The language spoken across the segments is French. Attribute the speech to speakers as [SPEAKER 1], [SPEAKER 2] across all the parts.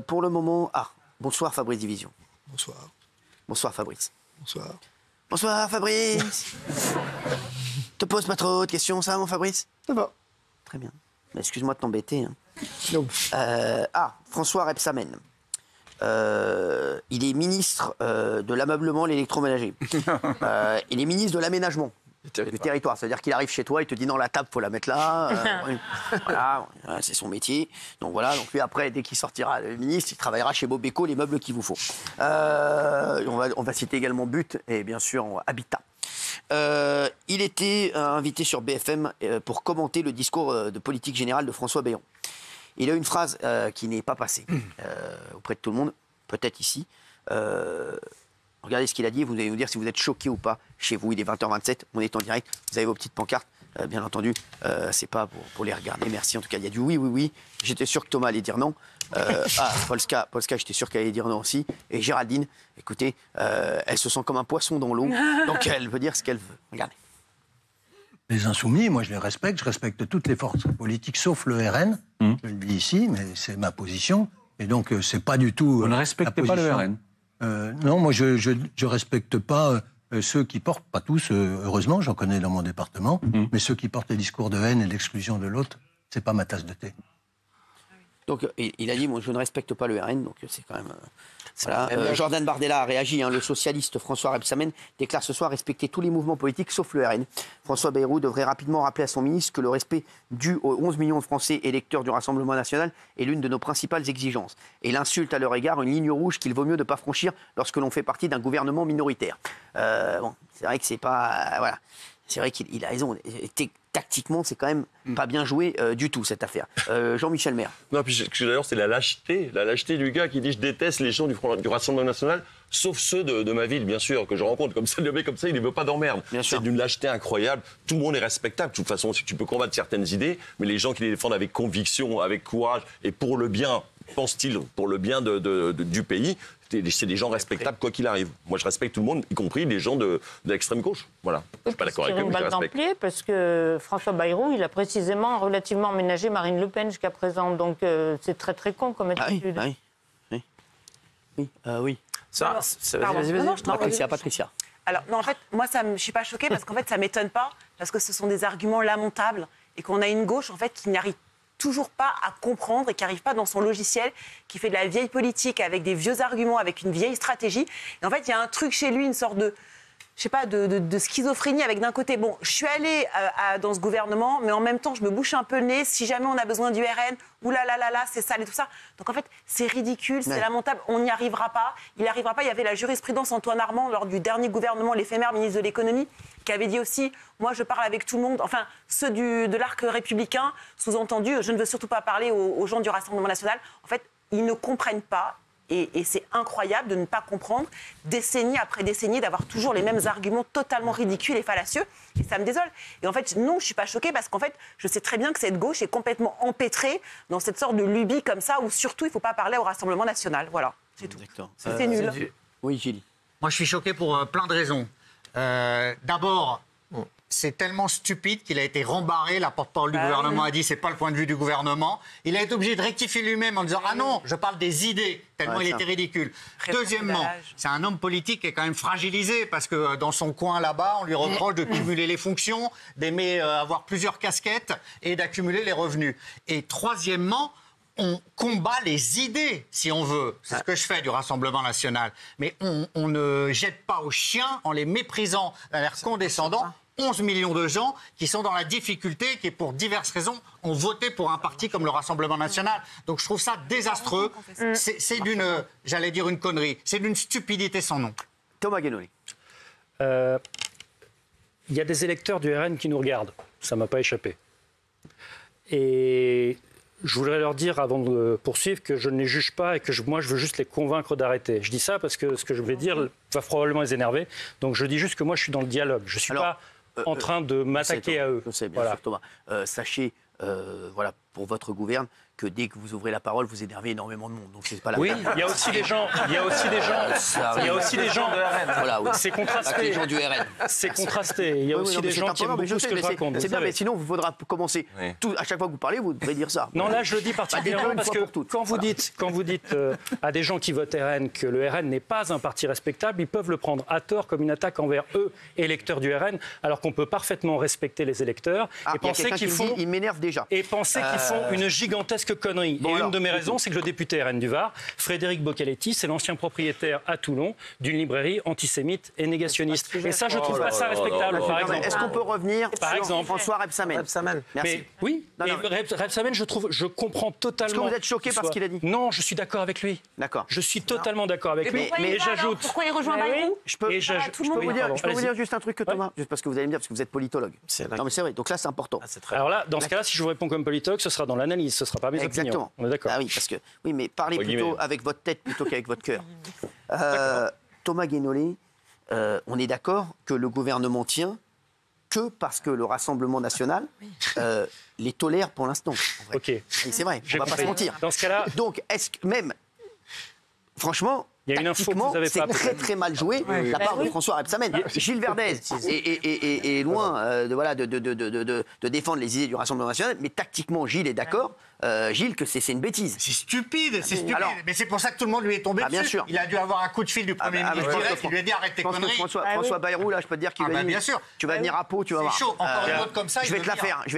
[SPEAKER 1] Pour le moment... Ah, bonsoir Fabrice Division.
[SPEAKER 2] Bonsoir.
[SPEAKER 1] Bonsoir Fabrice.
[SPEAKER 2] Bonsoir.
[SPEAKER 1] Bonsoir Fabrice. Te pose pas trop de questions, ça, mon Fabrice?
[SPEAKER 2] Ça va.
[SPEAKER 1] Très bien. Excuse-moi de t'embêter. Hein.
[SPEAKER 2] Non.
[SPEAKER 1] François Rebsamen. Il est ministre de l'ameublement, l'électroménager. Il est ministre de l'aménagement du territoire. C'est-à-dire qu'il arrive chez toi, il te dit non, la table, faut la mettre là. Voilà, c'est son métier. Donc voilà, donc lui après, dès qu'il sortira le ministre, il travaillera chez Bobeco, les meubles qu'il vous faut. On va citer également But et bien sûr Habitat. Il était invité sur BFM pour commenter le discours de politique générale de François Bayrou. Il a une phrase qui n'est pas passée auprès de tout le monde, peut-être ici. Regardez ce qu'il a dit, vous allez nous dire si vous êtes choqué ou pas chez vous. Il est 20h27, on est en direct, vous avez vos petites pancartes. Bien entendu, c'est pas pour les regarder, merci. En tout cas, il y a du oui, oui, oui. J'étais sûr que Thomas allait dire non. Polska, j'étais sûr qu'elle allait dire non aussi. Et Géraldine, écoutez, elle se sent comme un poisson dans l'eau, donc elle veut dire ce qu'elle veut. Regardez.
[SPEAKER 3] Les Insoumis, moi je les respecte, je respecte toutes les forces politiques sauf le RN. Je le dis ici, mais c'est ma position. Et donc c'est pas du tout.
[SPEAKER 4] Vous ne respectez pas le RN?
[SPEAKER 3] Non, moi je respecte pas ceux qui portent, pas tous, heureusement, j'en connais dans mon département, mais ceux qui portent les discours de haine et l'exclusion de l'autre, c'est pas ma tasse de thé.
[SPEAKER 1] Donc il a dit, moi je ne respecte pas le RN, donc c'est quand même... Voilà. Jordan Bardella a réagi, le socialiste François Rebsamen déclare ce soir respecter tous les mouvements politiques sauf le RN. François Bayrou devrait rapidement rappeler à son ministre que le respect dû aux 11 millions de Français électeurs du Rassemblement national est l'une de nos principales exigences. Et l'insulte à leur égard, une ligne rouge qu'il vaut mieux ne pas franchir lorsque l'on fait partie d'un gouvernement minoritaire. Bon, c'est vrai que c'est pas... voilà. C'est vrai qu'il a raison. Tactiquement, c'est quand même pas bien joué du tout, cette affaire. Jean-Michel Maire.
[SPEAKER 5] Non, puis d'ailleurs, c'est la lâcheté du gars qui dit « je déteste les gens du Rassemblement national », sauf ceux de ma ville, bien sûr, que je rencontre. Comme ça, le mec comme ça, il ne veut pas d'emmerde. C'est d'une lâcheté incroyable. Tout le monde est respectable. De toute façon, tu peux combattre certaines idées, mais les gens qui les défendent avec conviction, avec courage, et pour le bien, pense-t-il, pour le bien du pays, c'est des gens respectables quoi qu'il arrive. Moi, je respecte tout le monde, y compris les gens de l'extrême gauche. Voilà. Je suis pas d'accord avec eux, mais je les respecte.
[SPEAKER 6] Pied parce que François Bayrou, il a précisément relativement ménagé Marine Le Pen jusqu'à présent. Donc, c'est très, très con comme attitude.
[SPEAKER 1] Oui. Patricia.
[SPEAKER 7] Alors, non, en fait, moi, je ne suis pas choquée parce qu'en fait, ça ne m'étonne pas parce que ce sont des arguments lamentables et qu'on a une gauche, en fait, qui n'arrive toujours pas à comprendre et qui n'arrive pas dans son logiciel, qui fait de la vieille politique avec des vieux arguments, avec une vieille stratégie. Et en fait, il y a un truc chez lui, une sorte de, je sais pas, de schizophrénie avec d'un côté, bon, je suis allée dans ce gouvernement, mais en même temps, je me bouche un peu le nez, si jamais on a besoin du RN, oulalalala, c'est sale et tout ça. Donc en fait, c'est ridicule, c'est lamentable, on n'y arrivera pas. Il n'arrivera pas. Il y avait la jurisprudence Antoine Armand lors du dernier gouvernement, l'éphémère ministre de l'économie, qui avait dit aussi, moi je parle avec tout le monde, enfin ceux de l'arc républicain, sous-entendu, je ne veux surtout pas parler aux gens du Rassemblement national. En fait, ils ne comprennent pas. Et c'est incroyable de ne pas comprendre, décennie après décennie, d'avoir toujours les mêmes arguments totalement ridicules et fallacieux. Et ça me désole. Et en fait, non, je ne suis pas choquée parce qu'en fait, je sais très bien que cette gauche est complètement empêtrée dans cette sorte de lubie comme ça, où surtout, il ne faut pas parler au Rassemblement national. Voilà, c'est tout. C'est nul.
[SPEAKER 1] Oui, Gilles.
[SPEAKER 8] Moi, je suis choqué pour plein de raisons. D'abord... C'est tellement stupide qu'il a été rembarré. La porte-parole du gouvernement a dit c'est pas le point de vue du gouvernement. Il a été obligé de rectifier lui-même en disant ah non, je parle des idées, tellement il était ridicule. Deuxièmement, c'est un homme politique qui est quand même fragilisé parce que dans son coin là-bas, on lui reproche de cumuler les fonctions, d'aimer avoir plusieurs casquettes et d'accumuler les revenus. Et troisièmement, on combat les idées, si on veut. C'est ce que je fais du Rassemblement national. Mais on ne jette pas aux chiens en les méprisant d'un air condescendant. 11 millions de gens qui sont dans la difficulté, qui, pour diverses raisons, ont voté pour un parti comme le Rassemblement national. Donc je trouve ça désastreux. C'est d'une, j'allais dire une connerie, c'est d'une stupidité sans nom.
[SPEAKER 1] Thomas Guénolé.
[SPEAKER 9] Il y a des électeurs du RN qui nous regardent. Ça ne m'a pas échappé. Et je voudrais leur dire, avant de poursuivre, que je ne les juge pas et que moi, je veux juste les convaincre d'arrêter. Je dis ça parce que ce que je vais dire va probablement les énerver. Donc je dis juste que moi, je suis dans le dialogue. Je ne suis pas en train de m'attaquer à eux.
[SPEAKER 1] Je sais, bien sûr, Thomas. Sachez, voilà, pour votre gouverne que dès que vous ouvrez la parole, vous énervez énormément de monde. Donc c'est pas la
[SPEAKER 9] Oui,
[SPEAKER 1] peine.
[SPEAKER 9] il y a aussi des gens.
[SPEAKER 1] Voilà, oui.
[SPEAKER 9] C'est
[SPEAKER 1] Pas que
[SPEAKER 9] contrasté.
[SPEAKER 1] les gens du RN.
[SPEAKER 9] C'est contrasté. Il y a aussi des gens qui aiment beaucoup ce que je raconte.
[SPEAKER 1] C'est bien, mais sinon, vous faudra commencer. À chaque fois que vous parlez, vous devrez dire ça.
[SPEAKER 9] Non, là, je le dis particulièrement parce que quand vous dites à des gens qui votent RN que le RN n'est pas un parti respectable, ils peuvent le prendre à tort comme une attaque envers eux, électeurs du RN, alors qu'on peut parfaitement respecter les électeurs et penser qu'ils font.
[SPEAKER 1] Il m'énerve déjà.
[SPEAKER 9] Et penser qu'ils font une gigantesque connerie.
[SPEAKER 1] Bon,
[SPEAKER 9] et une de mes raisons, c'est que le député RN du Var, Frédéric Boccaletti, c'est l'ancien propriétaire à Toulon d'une librairie antisémite et négationniste. Et ça, je trouve pas ça respectable, par exemple.
[SPEAKER 1] Est-ce qu'on peut revenir sur François Rebsamen?
[SPEAKER 2] Merci.
[SPEAKER 9] Mais oui, Rebsamen, je comprends totalement.
[SPEAKER 1] Est-ce que vous êtes choqué par ce qu'il a dit?
[SPEAKER 9] Non, je suis d'accord avec lui.
[SPEAKER 1] D'accord.
[SPEAKER 9] Je suis totalement d'accord avec lui.
[SPEAKER 7] Mais
[SPEAKER 9] j'ajoute.
[SPEAKER 7] pourquoi il rejoint Bayrou?
[SPEAKER 1] Je peux vous dire juste un truc, Thomas, juste parce que vous allez me dire, parce que vous êtes politologue. Non, mais c'est vrai. Donc là, c'est important.
[SPEAKER 9] Alors là, dans ce cas-là, si je vous réponds comme politologue, ce sera dans l'analyse, ce sera pas mes opinions. On est d'accord.
[SPEAKER 1] Ah oui, parce que mais parlez plutôt avec votre tête plutôt qu'avec votre cœur. Thomas Guénolé, on est d'accord que le gouvernement tient que parce que le Rassemblement national les tolère pour l'instant.
[SPEAKER 9] Ok.
[SPEAKER 1] C'est vrai, on ne va pas se mentir.
[SPEAKER 9] Dans ce cas-là,
[SPEAKER 1] donc est-ce que même, franchement,
[SPEAKER 9] il y a une info que vous avez
[SPEAKER 1] c'est
[SPEAKER 9] pas.
[SPEAKER 1] très très mal joué de la part de François Rebsamen. Gilles Verdez est loin de défendre les idées du Rassemblement national, mais tactiquement, Gilles est d'accord. Gilles, que c'est une bêtise.
[SPEAKER 8] C'est stupide, c'est stupide.
[SPEAKER 1] Alors,
[SPEAKER 8] mais c'est pour ça que tout le monde lui est tombé dessus.
[SPEAKER 1] Bien sûr.
[SPEAKER 8] Il a dû avoir un coup de fil du Premier ministre direct qui lui a dit arrête tes conneries.
[SPEAKER 1] François Bayrou, là, je peux te dire qu'il va
[SPEAKER 8] bien sûr.
[SPEAKER 1] Tu vas venir à Pau, tu vas voir.
[SPEAKER 8] C'est chaud, encore une autre comme ça.
[SPEAKER 1] Je vais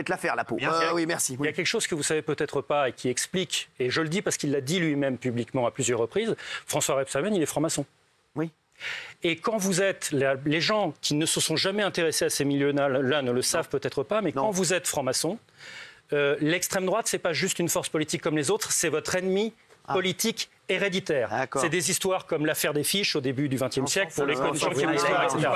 [SPEAKER 1] te la faire, la Pau. Oui, merci.
[SPEAKER 9] Il y a quelque chose que vous savez peut-être pas et qui explique, et je le dis parce qu'il l'a dit lui-même publiquement à plusieurs reprises, François Rebsamen, il est franc-maçon.
[SPEAKER 1] Oui.
[SPEAKER 9] Et quand vous êtes, les gens qui ne se sont jamais intéressés à ces milieux-là ne le savent peut-être pas, mais quand vous êtes franc-maçon, l'extrême droite, c'est pas juste une force politique comme les autres, c'est votre ennemi politique héréditaire. C'est des histoires comme l'affaire des fiches au début du XXe siècle, pour les gens qui aiment l'histoire, etc.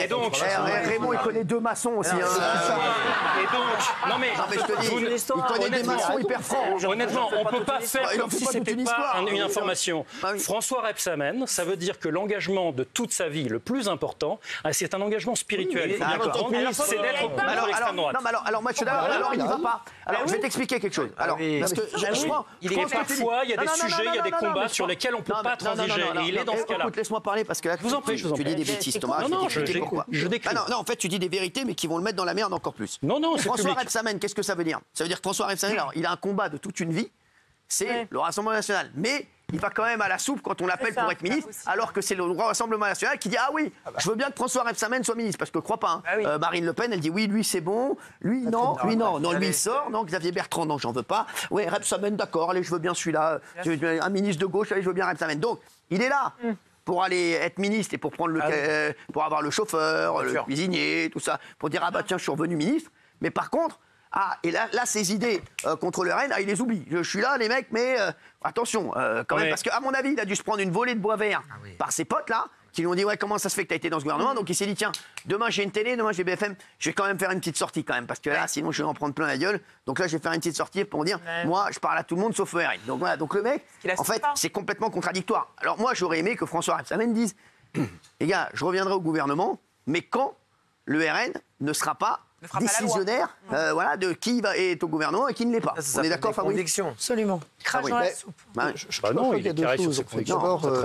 [SPEAKER 1] Et donc, Raymond, il connaît deux maçons aussi.
[SPEAKER 9] Et donc, non mais
[SPEAKER 1] je te dis, il connaît des maçons hyper francs.
[SPEAKER 9] Honnêtement, on ne peut pas faire comme si c'était pas une information. François Rebsamen, ça veut dire que l'engagement de toute sa vie, le plus important, c'est un engagement spirituel. C'est d'être contre l'extrême droite.
[SPEAKER 1] Alors moi, je suis d'accord. Alors, il n'y va pas. Alors, je vais t'expliquer quelque chose. Alors, parce que
[SPEAKER 9] parfois, il y a des sujets, il y a des combats sur lesquels on ne peut pas transiger. Et il est dans ce cas-là.
[SPEAKER 1] Écoute, laisse-moi parler parce que là,
[SPEAKER 9] je vous en prie,
[SPEAKER 1] tu dis des bêtises, Thomas.
[SPEAKER 9] Non, je décris.
[SPEAKER 1] Non, en fait, tu dis des vérités, mais qui vont le mettre dans la merde encore plus.
[SPEAKER 9] Non, c'est
[SPEAKER 1] François
[SPEAKER 9] public.
[SPEAKER 1] Rebsamen, qu'est-ce que ça veut dire? Ça veut dire que François Rebsamen, il a un combat de toute une vie, c'est le Rassemblement national. Mais il va quand même à la soupe quand on l'appelle pour être ministre, alors que c'est le Rassemblement national qui dit ah oui, je veux bien que François Rebsamen soit ministre, parce que crois pas. Marine Le Pen, elle dit oui, lui c'est bon, lui non, lui il sort, non, Xavier Bertrand, non, j'en veux pas. Ouais, Rebsamen, d'accord, allez, je veux bien celui-là, un ministre de gauche, allez, je veux bien Rebsamen. Donc, il est là. Pour aller être ministre et pour prendre pour avoir le chauffeur, le cuisinier, tout ça, pour dire ah bah tiens, je suis revenu ministre. Mais par contre, et là ces idées contre le RN, il les oublie. Je suis là, les mecs, mais attention, quand même, parce qu'à mon avis, il a dû se prendre une volée de bois vert par ses potes là, qui lui ont dit ouais, comment ça se fait que tu as été dans ce gouvernement? Donc il s'est dit tiens, demain j'ai une télé, demain j'ai BFM, je vais quand même faire une petite sortie quand même, parce que là sinon je vais en prendre plein la gueule. Donc là je vais faire une petite sortie pour dire moi je parle à tout le monde sauf au RN. Donc voilà, donc le mec, en fait, c'est complètement contradictoire. Alors moi j'aurais aimé que François Rebsamen dise les gars, je reviendrai au gouvernement, mais quand le RN ne sera pas décisionnaire de qui est au gouvernement et qui ne l'est pas. On est d'accord, Fabrice?
[SPEAKER 2] Absolument.
[SPEAKER 1] Crache dans la soupe.
[SPEAKER 3] Je crois qu'il y a deux choses.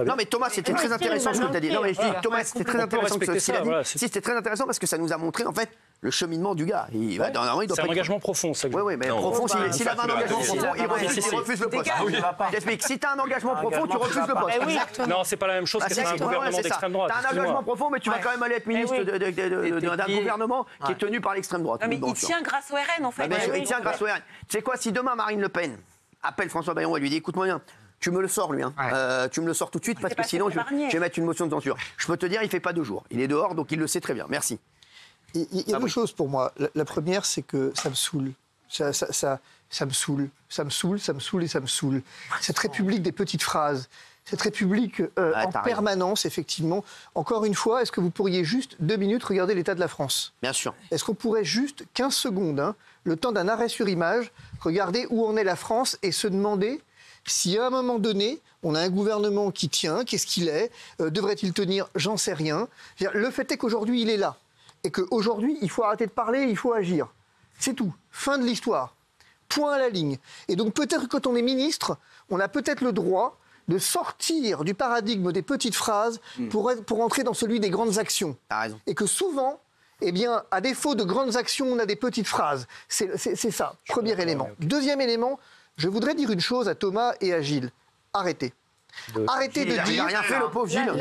[SPEAKER 1] Non, mais Thomas, c'était très intéressant ce que tu as dit. Non, mais je dis, Thomas, c'était très intéressant ce qu'il a dit. Si, c'était très intéressant parce que ça nous a montré, en fait, le cheminement du gars.
[SPEAKER 9] C'est un engagement profond, ça.
[SPEAKER 1] Oui, mais profond, s'il a un engagement profond, il refuse le poste. J'explique. Si tu as un engagement profond, tu refuses le poste.
[SPEAKER 9] Non, c'est pas la même chose que un gouvernement d'extrême droite.
[SPEAKER 1] Tu as un engagement profond, mais tu vas quand même aller être ministre d'un gouvernement qui est tenu par l'extrême droite.
[SPEAKER 7] Mais il tient grâce au RN, en fait.
[SPEAKER 1] Il tient grâce au RN. Tu sais quoi, si demain Marine Le Pen appelle François Bayrou et lui dit écoute-moi bien, tu me le sors lui, tu me le sors tout de suite parce que sinon je vais mettre une motion de censure. Je peux te dire, il fait pas 2 jours. Il est dehors, donc il le sait très bien. Merci.
[SPEAKER 2] Il y a deux choses pour moi. La première, c'est que ça me saoule. Ça me saoule. Ça me saoule, ça me saoule et ça me saoule. Cette république des petites phrases. Cette république en permanence, effectivement. Encore une fois, est-ce que vous pourriez juste 2 minutes regarder l'état de la France?
[SPEAKER 1] Bien sûr.
[SPEAKER 2] Est-ce qu'on pourrait juste 15 secondes, le temps d'un arrêt sur image, regarder où en est la France et se demander si à un moment donné, on a un gouvernement qui tient, qu'est-ce qu'il est, devrait-il tenir, j'en sais rien. Le fait est qu'aujourd'hui, il est là. Et qu'aujourd'hui, il faut arrêter de parler, il faut agir. C'est tout. Fin de l'histoire. point à la ligne. Et donc peut-être que quand on est ministre, on a peut-être le droit de sortir du paradigme des petites phrases pour entrer dans celui des grandes actions.
[SPEAKER 1] T'as raison.
[SPEAKER 2] Et que souvent, eh bien, à défaut de grandes actions, on a des petites phrases. C'est ça, premier élément. Deuxième élément, je voudrais dire une chose à Thomas et à Gilles. Arrêtez. Arrêtez de dire...
[SPEAKER 1] Il n'a rien fait, le pauvre Gilles.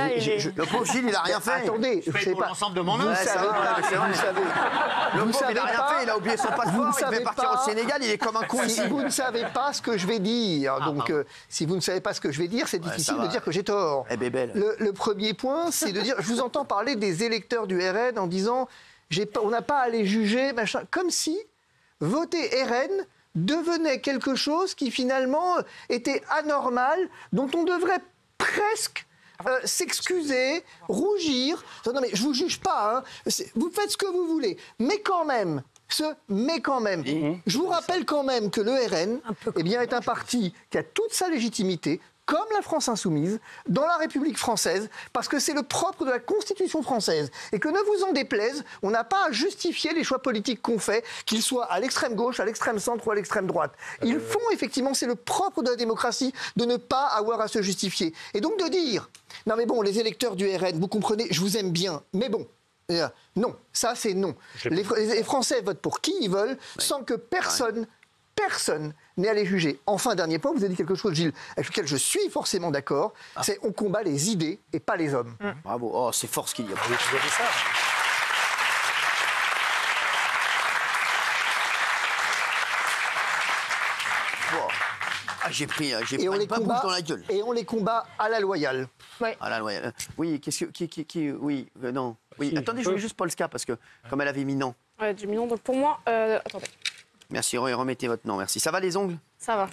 [SPEAKER 1] Le pauvre Gilles, il n'a rien fait.
[SPEAKER 2] Attendez,
[SPEAKER 8] je fais pour l'ensemble de mon œuvre.
[SPEAKER 2] Vous savez,
[SPEAKER 1] le pauvre, il n'a rien fait, il a oublié son passeport, il devait partir au Sénégal, il est comme un con ici.
[SPEAKER 2] Si vous ne savez pas ce que je vais dire, si vous ne savez pas ce que je vais dire, c'est difficile de dire que j'ai tort.
[SPEAKER 1] Elle est belle.
[SPEAKER 2] Le premier point, c'est de dire, je vous entends parler des électeurs du RN en disant, on n'a pas à les juger, machin, comme si voter RN devenait quelque chose qui finalement était anormal, dont on devrait presque s'excuser, rougir. Non mais je vous juge pas, hein. Vous faites ce que vous voulez, mais quand même. Je vous rappelle quand même que le RN est un parti qui a toute sa légitimité, comme la France insoumise, dans la République française, parce que c'est le propre de la Constitution française. Et que ne vous en déplaise, on n'a pas à justifier les choix politiques qu'on fait, qu'ils soient à l'extrême gauche, à l'extrême centre ou à l'extrême droite. Ils font effectivement, c'est le propre de la démocratie, de ne pas avoir à se justifier. Et donc de dire, non mais bon, les électeurs du RN, vous comprenez, je vous aime bien, mais bon, non, ça c'est non. Les Français votent pour qui ils veulent, sans que personne n'est allé juger. Enfin, dernier point, vous avez dit quelque chose, Gilles, avec lequel je suis forcément d'accord, c'est on combat les idées et pas les hommes.
[SPEAKER 1] Bravo, oh, c'est fort ce qu'il y a.
[SPEAKER 9] Oui, je vous dis ça.
[SPEAKER 1] J'ai pris
[SPEAKER 2] une babouche
[SPEAKER 1] dans la gueule.
[SPEAKER 2] Et on les combat à la loyale.
[SPEAKER 6] Ouais.
[SPEAKER 1] À la loyale. Oui, qu'est-ce que... Oui, non. Oui, attendez, je veux juste Polska, parce que comme elle avait mis non.
[SPEAKER 4] Ouais, du million. Donc pour moi... attendez.
[SPEAKER 1] Merci, remettez votre nom, merci. Ça va les ongles?
[SPEAKER 4] Ça va.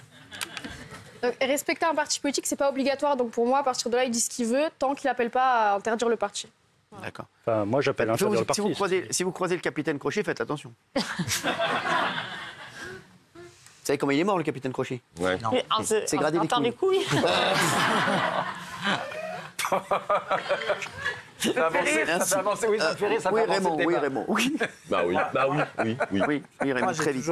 [SPEAKER 4] Donc, respecter un parti politique, c'est pas obligatoire. Donc pour moi, à partir de là, il dit ce qu'il veut, tant qu'il n'appelle pas à interdire le parti.
[SPEAKER 1] Voilà. D'accord.
[SPEAKER 9] Enfin, moi, j'appelle à interdire le parti.
[SPEAKER 1] Si vous croisez le capitaine Crochet, faites attention. Vous savez comment il est mort, le capitaine Crochet?
[SPEAKER 5] Ouais.
[SPEAKER 1] C'est gradé
[SPEAKER 6] les couilles.
[SPEAKER 5] Ça fait avancer, oui, ça me fait rire, ça fait avancer le débat.
[SPEAKER 1] Oui, Raymond, oui.
[SPEAKER 5] Bah oui,
[SPEAKER 1] Oui, Raymond,
[SPEAKER 10] moi,
[SPEAKER 1] très vite.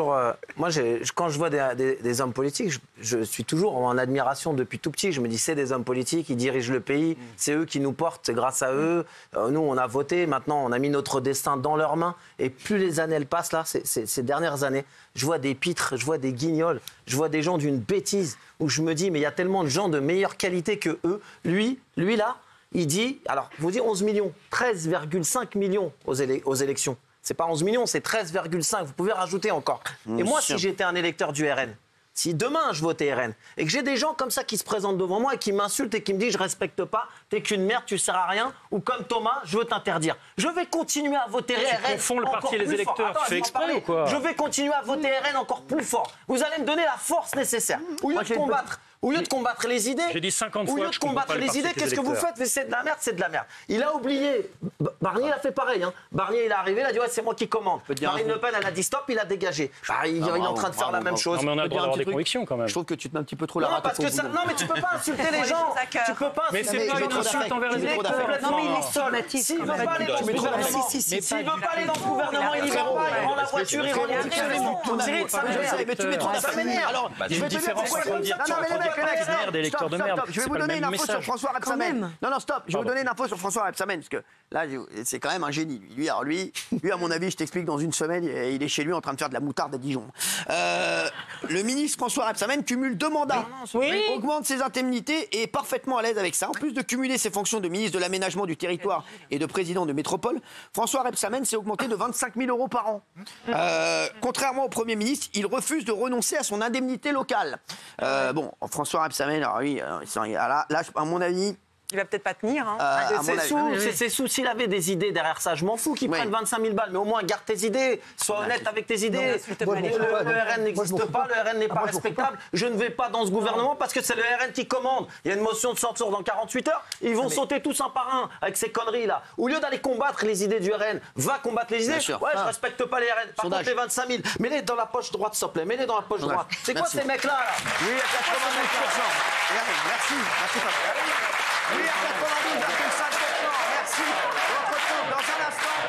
[SPEAKER 10] Quand je vois des hommes politiques, je suis toujours en admiration depuis tout petit. Je me dis, c'est des hommes politiques, ils dirigent le pays, c'est eux qui nous portent, c'est grâce à eux. Nous, on a voté, maintenant, on a mis notre destin dans leurs mains. Et plus les années elles passent, là, ces dernières années, je vois des pitres, je vois des guignols, je vois des gens d'une bêtise, où je me dis, mais il y a tellement de gens de meilleure qualité que eux. Lui là, il dit, alors, vous dites 11 millions, 13,5 millions aux élections. C'est pas 11 millions, c'est 13,5. Vous pouvez rajouter encore. Et moi, si j'étais un électeur du RN, si demain je votais RN, et que j'ai des gens comme ça qui se présentent devant moi et qui m'insultent et qui me disent je respecte pas, t'es qu'une merde, tu sers à rien, ou comme Thomas, je veux t'interdire. Je vais continuer à voter RN.
[SPEAKER 9] Tu confonds le parti et les électeurs. Tu fais exprès ou quoi?
[SPEAKER 10] Je vais continuer à voter RN encore plus fort. Vous allez me donner la force nécessaire. Au lieu de combattre les idées,
[SPEAKER 9] j'ai dit 50 fois
[SPEAKER 10] au lieu de combattre les idées, qu'est-ce que vous faites? C'est de la merde, c'est de la merde. Il a oublié. Barnier a fait pareil. Hein. Barnier, il est arrivé, il a dit ouais, c'est moi qui commande. Marine Le Pen, elle a dit stop, il a dégagé. Il est en train de faire la même chose.
[SPEAKER 9] Non, mais on a le droit d'avoir des convictions quand même.
[SPEAKER 1] Je trouve que tu te mets un petit peu trop la rate.
[SPEAKER 10] Non, mais tu peux pas insulter les gens. Tu peux pas.
[SPEAKER 9] Mais c'est pas une insulte envers les électeurs.
[SPEAKER 10] Non, mais il est stigmatique. S'il veut pas aller dans le gouvernement, il y va pas. Il prend la voiture, il rentre ça m'énerve.
[SPEAKER 1] Alors, je vais te dire pourquoi.
[SPEAKER 9] D'électeurs de merde.
[SPEAKER 1] Je vais vous donner une info sur François Rebsamen. Non, stop. Je vais vous donner une info sur François Rebsamen, parce que là, c'est quand même un génie. Lui, à mon avis, je t'explique dans une semaine, il est chez lui en train de faire de la moutarde à Dijon. Le ministre François Rebsamen cumule 2 mandats, augmente ses indemnités et est parfaitement à l'aise avec ça. En plus de cumuler ses fonctions de ministre de l'aménagement du territoire et de président de métropole, François Rebsamen s'est augmenté de 25 000 € par an. Contrairement au Premier ministre, il refuse de renoncer à son indemnité locale. Bon, François Rebsamen, alors oui, là, à mon avis...
[SPEAKER 7] Il va peut-être pas tenir. Hein.
[SPEAKER 10] C'est sous. S'il avait des idées derrière ça, je m'en fous qu'ils prennent 25 000 balles, mais au moins garde tes idées, sois honnête avec tes idées. Le RN n'existe pas, le RN n'est pas respectable. Je ne vais pas dans ce gouvernement parce que c'est le RN qui commande. Il y a une motion de censure dans 48 heures, ils vont sauter tous un par un avec ces conneries-là. Au lieu d'aller combattre les idées du RN, va combattre les idées. Ouais, je respecte pas les RN. Par contre, les 25 000, mets-les dans la poche droite, s'il te plaît. Mets-les dans la poche droite. C'est quoi ces mecs-là
[SPEAKER 1] Oui, à 89%. Merci. Oui, à 92%. Merci. On retrouve dans un instant.